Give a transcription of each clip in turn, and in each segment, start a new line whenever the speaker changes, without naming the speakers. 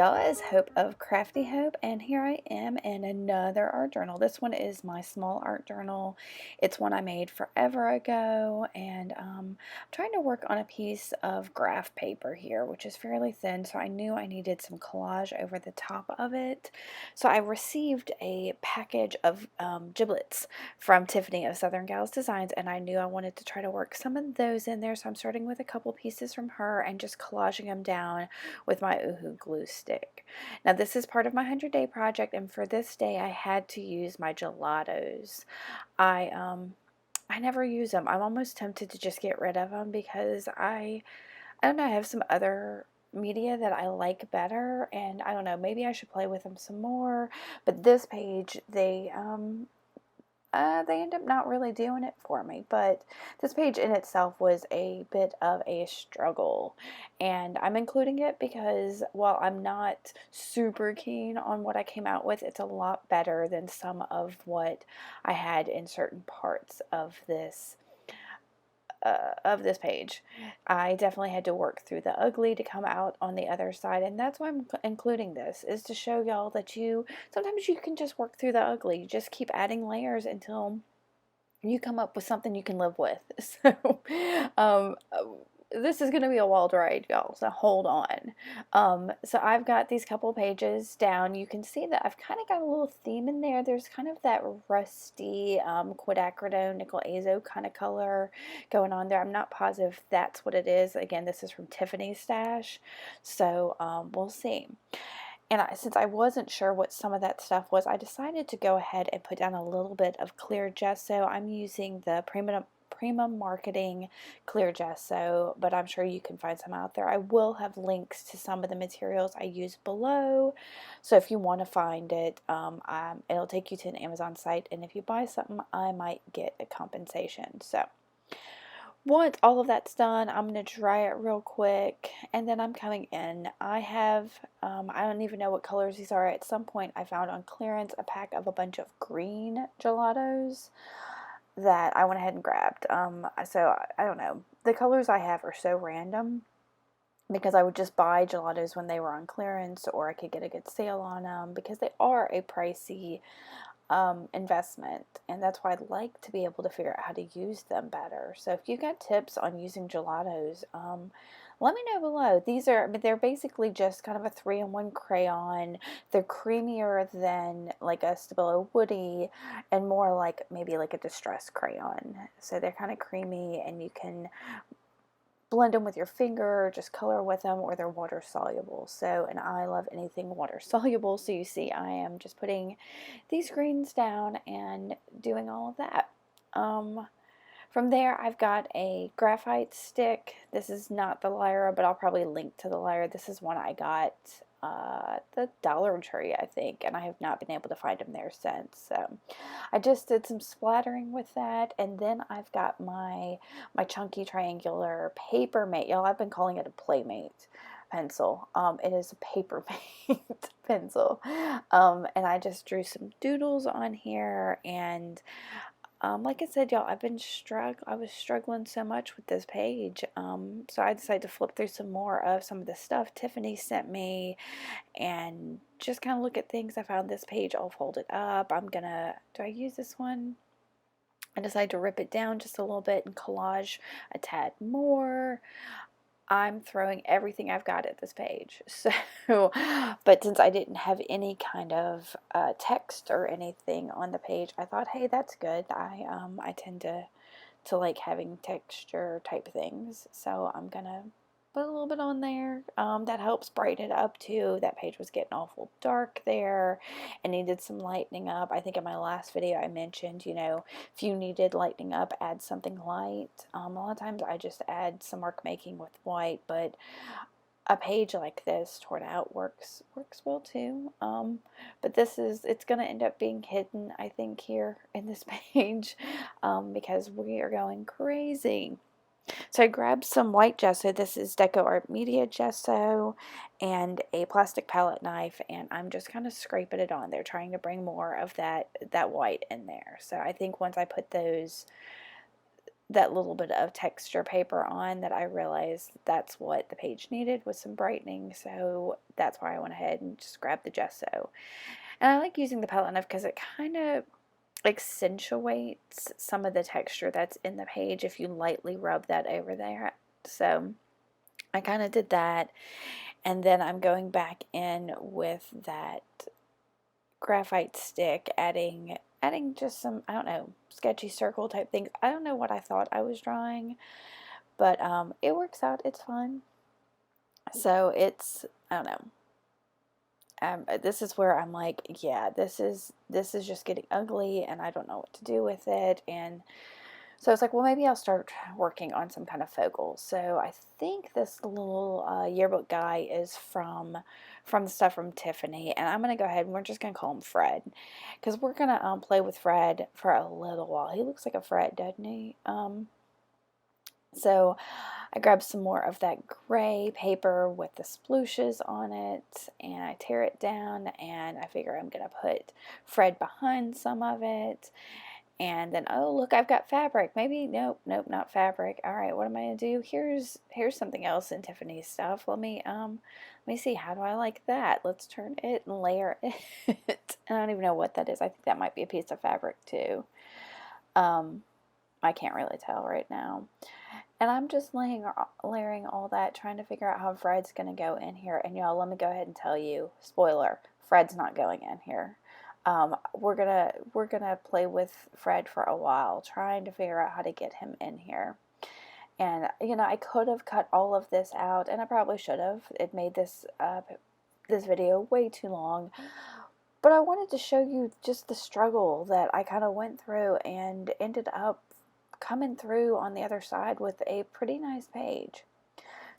y'all, it's Hope of Crafty Hope, and here I am in another art journal. This one is my small art journal. It's one I made forever ago, and I'm trying to work on a piece of graph paper here, which is fairly thin, so I knew I needed some collage over the top of it. So I received a package of giblets from Tiffany of Southern Gals Designs, and I knew I wanted to try to work some of those in there, so I'm starting with a couple pieces from her and just collaging them down with my Uhu glue stick. Now this is part of my 100-day project, and for this day I had to use my gelatos. I never use them. I'm almost tempted to just get rid of them because I don't know, I have some other media that I like better, and I don't know, maybe I should play with them some more. But this page, they end up not really doing it for me, but this page in itself was a bit of a struggle, and I'm including it because while I'm not super keen on what I came out with, it's a lot better than some of what I had in certain parts of this page. I definitely had to work through the ugly to come out on the other side, and that's why I'm including this, is to show y'all that sometimes you can just work through the ugly. You just keep adding layers until you come up with something you can live with. So um, this is going to be a wild ride, y'all, so hold on. So I've got these couple pages down. You can see that I've kind of got a little theme in there. There's kind of that rusty quinacridone nickel azo kind of color going on there. I'm not positive that's what it is. Again, this is from Tiffany's stash, so we'll see. And since I wasn't sure what some of that stuff was, I decided to go ahead and put down a little bit of clear gesso. I'm using the Prima Marketing clear gesso, but I'm sure you can find some out there. I will have links to some of the materials I use below, so if you want to find it, it'll take you to an Amazon site, and if you buy something, I might get a compensation. So once all of that's done, I'm going to dry it real quick, and then I'm coming in. I don't even know what colors these are. At some point, I found on clearance a pack of a bunch of green gelatos that I went ahead and grabbed. So I don't know. The colors I have are so random because I would just buy gelatos when they were on clearance, or I could get a good sale on them because they are a pricey investment, and that's why I'd like to be able to figure out how to use them better. So if you got tips on using gelatos, let me know below. They're basically just kind of a 3-in-1 crayon. They're creamier than like a Stabilo Woody, and more like maybe like a distress crayon. So they're kind of creamy, and you can blend them with your finger, or just color with them, or they're water soluble. So, and I love anything water soluble, so you see I am just putting these greens down and doing all of that. From there, I've got a graphite stick. This is not the Lyra, but I'll probably link to the Lyra. This is one I got at the Dollar Tree, I think, and I have not been able to find them there since. So I just did some splattering with that, and then I've got my chunky triangular paper mate. Y'all, I've been calling it a Playmate pencil. It is a paper mate pencil, and I just drew some doodles on here, and like I said, y'all, I was struggling so much with this page, so I decided to flip through some more of some of the stuff Tiffany sent me, and just kind of look at things. I found this page all folded up. Do I use this one? I decided to rip it down just a little bit and collage a tad more. I'm throwing everything I've got at this page. So, but since I didn't have any kind of text or anything on the page, I thought, hey, that's good. I tend to like having texture type things, so I'm gonna put a little bit on there. That helps brighten it up too. That page was getting awful dark there and needed some lightening up. I think in my last video I mentioned, if you needed lightening up, add something light. A lot of times I just add some mark making with white, but a page like this torn out works well too. But it's gonna end up being hidden, I think, here in this page, because we are going crazy. So I grabbed some white gesso. This is Deco Art Media gesso, and a plastic palette knife, and I'm just kind of scraping it on there, trying to bring more of that white in there. So I think once I put that little bit of texture paper on, that I realized that's what the page needed, was some brightening. So that's why I went ahead and just grabbed the gesso. And I like using the palette knife because it kind of accentuates some of the texture that's in the page if you lightly rub that over there. So I kind of did that, and then I'm going back in with that graphite stick, adding just some, I don't know, sketchy circle type things. I don't know what I thought I was drawing, but it works out. It's fun. So it's, I don't know. This is where I'm like, yeah, this is just getting ugly, and I don't know what to do with it. And so it's like, well, maybe I'll start working on some kind of focal. So I think this little yearbook guy is from the stuff from Tiffany, and I'm gonna go ahead and we're just gonna call him Fred, because we're gonna play with Fred for a little while. He looks like a Fred, doesn't he? So I grabbed some more of that gray paper with the splooshes on it, and I tear it down, and I figure I'm gonna put Fred behind some of it. And then, oh, look, I've got fabric. Maybe, nope, not fabric. All right, what am I going to do? Here's something else in Tiffany's stuff. Let me see, how do I like that? Let's turn it and layer it. I don't even know what that is. I think that might be a piece of fabric too. I can't really tell right now. And I'm just layering all that, trying to figure out how Fred's going to go in here. And y'all, let me go ahead and tell you, spoiler, Fred's not going in here. We're gonna play with Fred for a while, trying to figure out how to get him in here. And you know, I could have cut all of this out, and I probably should have. It made this video way too long. But I wanted to show you just the struggle that I kind of went through, and ended up coming through on the other side with a pretty nice page.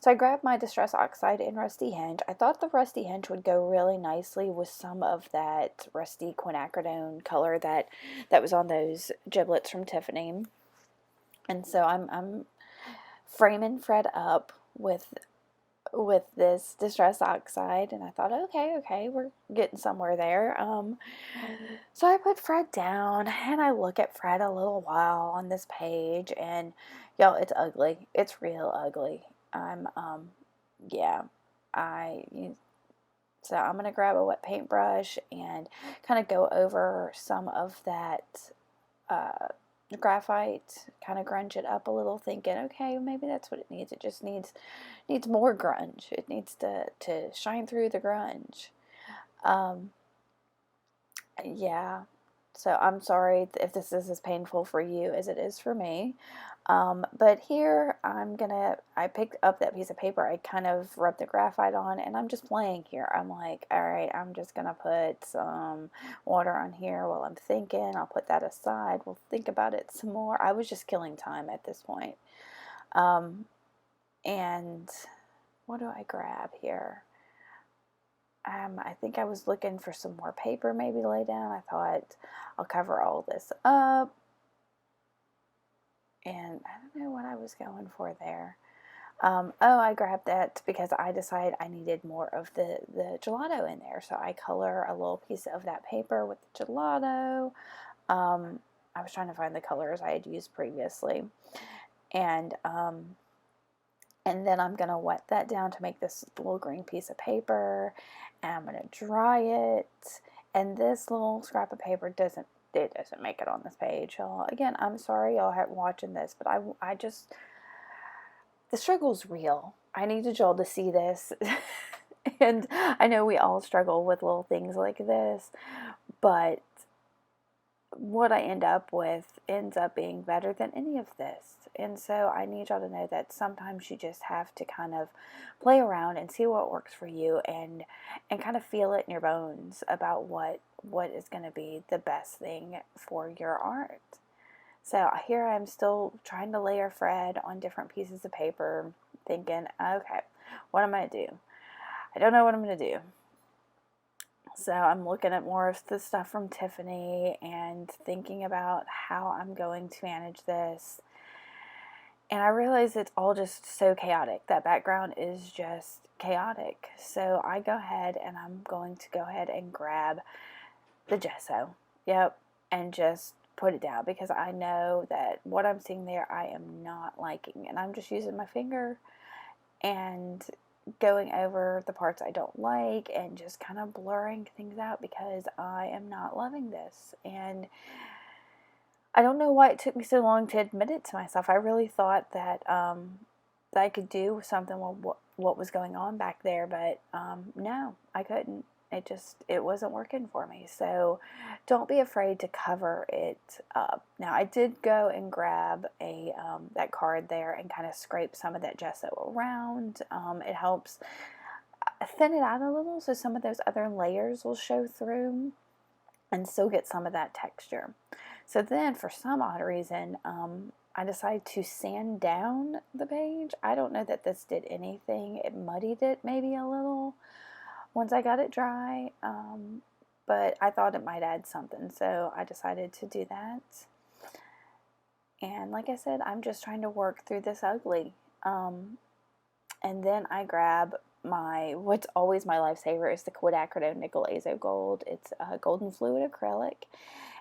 So I grabbed my Distress Oxide in Rusty Hinge. I thought the Rusty Hinge would go really nicely with some of that Rusty Quinacridone color that was on those giblets from Tiffany. And so I'm framing Fred up with this Distress Oxide, and I thought, okay, we're getting somewhere there. So I put Fred down, and I look at Fred a little while on this page, and y'all, it's ugly. It's real ugly. Yeah, so I'm going to grab a wet paintbrush and kind of go over some of that graphite, kind of grunge it up a little, thinking, okay, maybe that's what it needs. It just needs more grunge. It needs to shine through the grunge. Yeah. So I'm sorry if this is as painful for you as it is for me. But here I picked up that piece of paper, I kind of rubbed the graphite on, and I'm just playing here. I'm like, all right, I'm just going to put some water on here while I'm thinking. I'll put that aside. We'll think about it some more. I was just killing time at this point. And what do I grab here? I think I was looking for some more paper maybe to lay down. I thought I'll cover all this up. And I don't know what I was going for there. Oh, I grabbed that because I decided I needed more of the gelato in there. So I color a little piece of that paper with the gelato. I was trying to find the colors I had used previously. And then I'm going to wet that down to make this little green piece of paper. And I'm going to dry it. And this little scrap of paper doesn't make it on this page, y'all. Again, I'm sorry y'all are watching this, but I just, the struggle's real. I needed y'all to see this. And I know we all struggle with little things like this, but what I end up with ends up being better than any of this. And so I need y'all to know that sometimes you just have to kind of play around and see what works for you, and kind of feel it in your bones about what is going to be the best thing for your art. So here I'm still trying to layer Fred on different pieces of paper, thinking, okay, what am I going to do? I don't know what I'm going to do. So I'm looking at more of the stuff from Tiffany and thinking about how I'm going to manage this. And I realize it's all just so chaotic. That background is just chaotic. So I go ahead and I'm going to go ahead and grab the gesso. Yep. And just put it down, because I know that what I'm seeing there I am not liking, and I'm just using my finger and going over the parts I don't like and just kind of blurring things out because I am not loving this. And I don't know why it took me so long to admit it to myself. I really thought that that I could do something with what was going on back there, but no, I couldn't. It wasn't working for me. So don't be afraid to cover it up. Now, I did go and grab that card there and kind of scrape some of that gesso around. It helps thin it out a little so some of those other layers will show through and still get some of that texture. So then, for some odd reason, I decided to sand down the page. I don't know that this did anything. It muddied it maybe a little once I got it dry, but I thought it might add something, so I decided to do that. And like I said, I'm just trying to work through this ugly. And then I grab what's always my lifesaver is the Quidacridone Nickel Azo Gold. It's a golden fluid acrylic,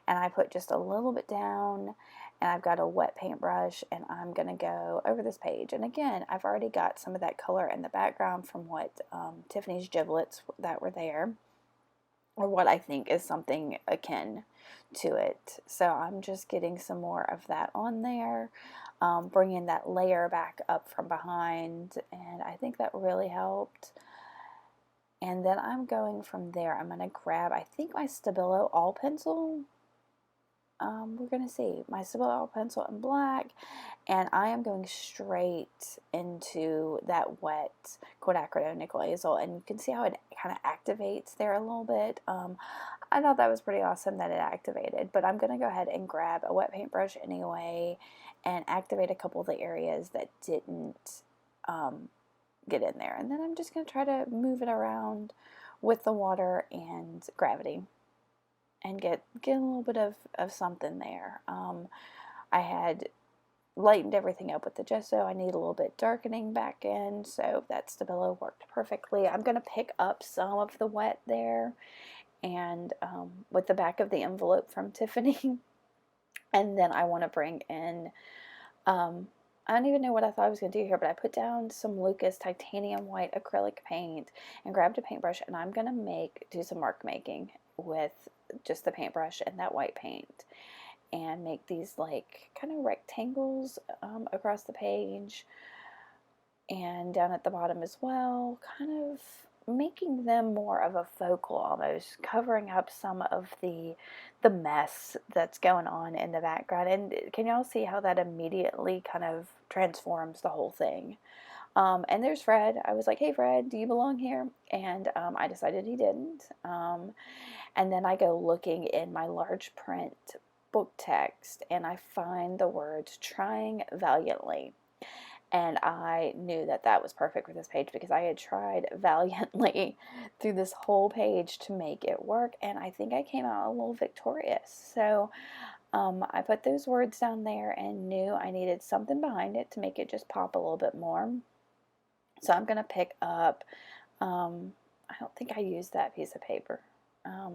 and I put just a little bit down, and I've got a wet paintbrush, and I'm going to go over this page. And again, I've already got some of that color in the background from what Tiffany's giblets that were there, or what I think is something akin to it. So I'm just getting some more of that on there, bringing that layer back up from behind, and I think that really helped. And then I'm going from there. I'm going to grab, I think, my Stabilo All Pencil. We're going to see my Stabilo pencil in black, and I am going straight into that wet Quidacridone Nickel Azo, and you can see how it kind of activates there a little bit. I thought that was pretty awesome that it activated, but I'm going to go ahead and grab a wet paintbrush anyway and activate a couple of the areas that didn't get in there, and then I'm just going to try to move it around with the water and gravity and get a little bit of something there. I had lightened everything up with the gesso. I need a little bit darkening back in, so that Stabilo worked perfectly. I'm going to pick up some of the wet there and with the back of the envelope from Tiffany. And then I want to bring in, I don't even know what I thought I was going to do here, but I put down some Lucas Titanium White acrylic paint and grabbed a paintbrush, and I'm going to do some mark making with just the paintbrush and that white paint, and make these like kind of rectangles across the page and down at the bottom as well, kind of making them more of a focal, almost covering up some of the mess that's going on in the background. And can y'all see how that immediately kind of transforms the whole thing? And there's Fred. I was like, hey Fred, do you belong here? And I decided he didn't. And then I go looking in my large print book text, and I find the words "trying valiantly." And I knew that that was perfect for this page because I had tried valiantly through this whole page to make it work, and I think I came out a little victorious. So I put those words down there and knew I needed something behind it to make it just pop a little bit more. So I'm going to pick up, I don't think I used that piece of paper.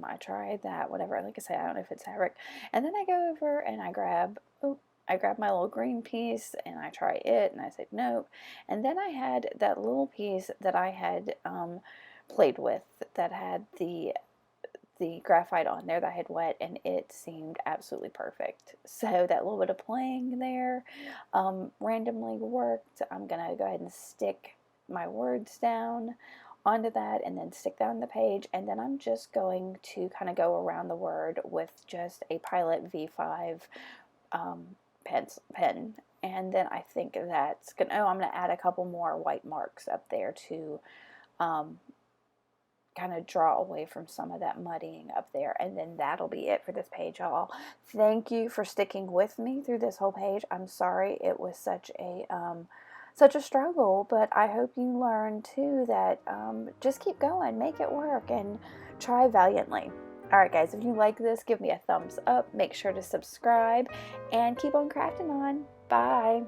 I tried that, whatever, like I said, I don't know if it's fabric. And then I go over and I grab my little green piece and I try it, and I said nope. And then I had that little piece that I had played with that had the graphite on there that I had wet, and it seemed absolutely perfect. So that little bit of playing there randomly worked. I'm going to go ahead and stick my words down onto that and then stick that on the page, and then I'm just going to kind of go around the word with just a Pilot V5 pen, and then I think that's gonna, I'm gonna add a couple more white marks up there to kind of draw away from some of that muddying up there, and then that'll be it for this page, y'all. Thank you for sticking with me through this whole page. I'm sorry it was such a struggle, but I hope you learned too that just keep going, make it work, and try valiantly. Alright guys, if you like this, give me a thumbs up, make sure to subscribe, and keep on crafting on. Bye!